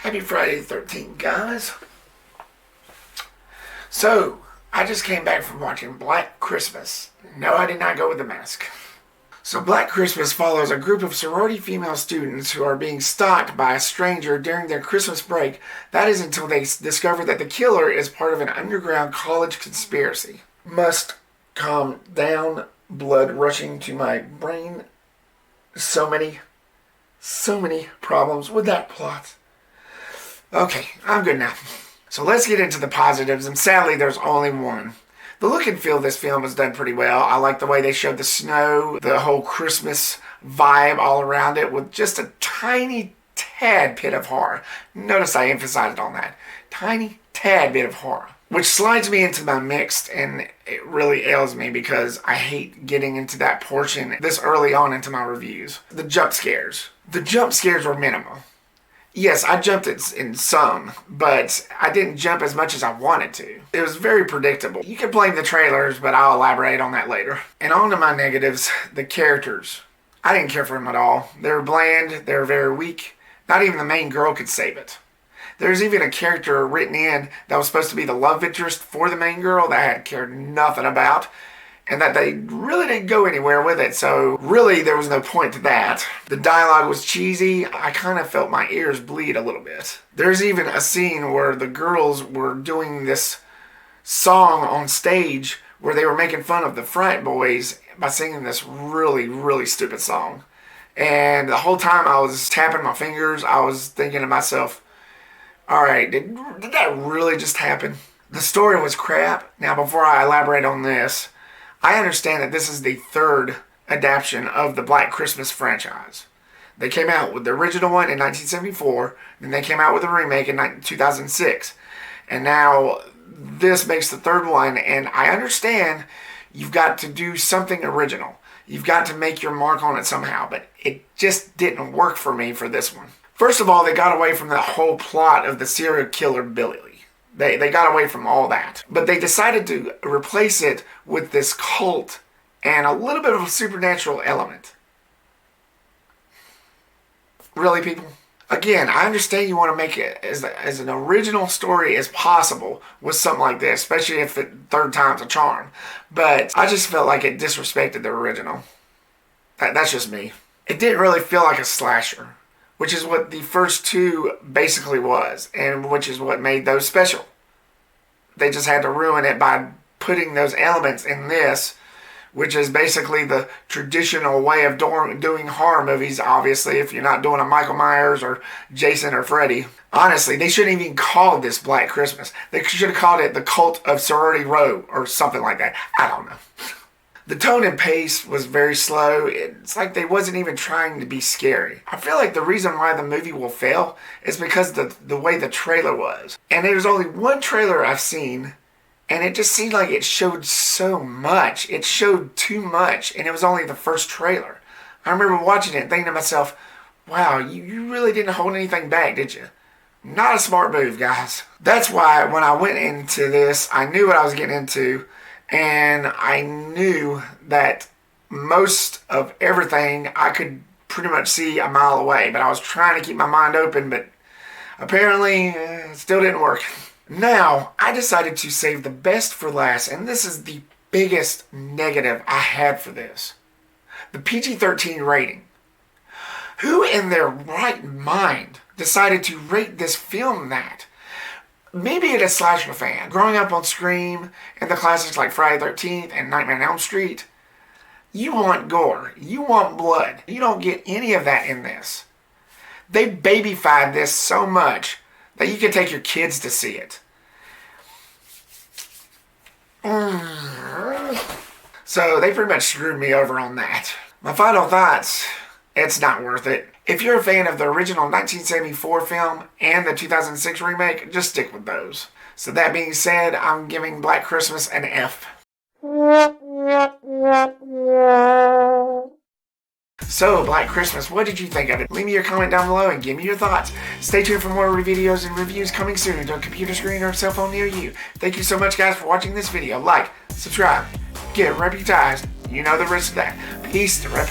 Happy Friday the 13th, guys. So, I just came back from watching Black Christmas. No, I did not go with the mask. So Black Christmas follows a group of sorority female students who are being stalked by a stranger during their Christmas break. That is until they discover that the killer is part of an underground college conspiracy. Must calm down, blood rushing to my brain. So many problems with that plot. Okay, I'm good now. So let's get into the positives, and sadly there's only one. The look and feel of this film was done pretty well. I like the way they showed the snow, the whole Christmas vibe all around it, with just a tiny tad bit of horror. Notice I emphasized on that. Tiny tad bit of horror. Which slides me into my mixed, and it really ails me because I hate getting into that portion this early on into my reviews. The jump scares. The jump scares were minimal. Yes, I jumped in some, but I didn't jump as much as I wanted to. It was very predictable. You can blame the trailers, but I'll elaborate on that later. And on to my negatives, the characters. I didn't care for them at all. They were bland, they were very weak. Not even the main girl could save it. There's even a character written in that was supposed to be the love interest for the main girl that I had cared nothing about, and that they really didn't go anywhere with it, so really there was no point to that. The dialogue was cheesy. I kind of felt my ears bleed a little bit. There's even a scene where the girls were doing this song on stage where they were making fun of the frat boys by singing this really stupid song. And the whole time I was tapping my fingers, I was thinking to myself, alright, did that really just happen? The story was crap. Now before I elaborate on this, I understand that this is the third adaptation of the Black Christmas franchise. They came out with the original one in 1974, then they came out with a remake in 2006. And now this makes the third one, and I understand you've got to do something original. You've got to make your mark on it somehow, but it just didn't work for me for this one. First of all, they got away from the whole plot of the serial killer Billy. They got away from all that. But they decided to replace it with this cult and a little bit of a supernatural element. Really, people? Again, I understand you want to make it as an original story as possible with something like this, especially if the third time's a charm. But I just felt like it disrespected the original. That's just me. It didn't really feel like a slasher, which is what the first two basically was, and which is what made those special. They just had to ruin it by putting those elements in this, which is basically the traditional way of doing horror movies, obviously, if you're not doing a Michael Myers or Jason or Freddy. Honestly, they shouldn't even call this Black Christmas. They should have called it The Cult of Sorority Row or something like that. I don't know. The tone and pace was very slow. It's like they wasn't even trying to be scary. I feel like the reason why the movie will fail is because the way the trailer was. And there's only one trailer I've seen, and it just seemed like it showed so much. It showed too much, and it was only the first trailer. I remember watching it and thinking to myself, wow, you really didn't hold anything back, did you? Not a smart move, guys. That's why when I went into this, I knew what I was getting into. And I knew that most of everything I could pretty much see a mile away. But I was trying to keep my mind open, but apparently it still didn't work. Now, I decided to save the best for last. And this is the biggest negative I had for this. The PG-13 rating. Who in their right mind decided to rate this film that? Maybe it is slasher fan. Growing up on Scream and the classics like Friday the 13th and Nightmare on Elm Street, you want gore. You want blood. You don't get any of that in this. They babyfied this so much that you can take your kids to see it. So they pretty much screwed me over on that. My final thoughts, it's not worth it. If you're a fan of the original 1974 film and the 2006 remake, just stick with those. So that being said, I'm giving Black Christmas an F. So, Black Christmas, what did you think of it? Leave me your comment down below and give me your thoughts. Stay tuned for more videos and reviews coming soon to a computer screen or cell phone near you. Thank you so much, guys, for watching this video. Like, subscribe, get reputized. You know the rest of that. Peace to rep.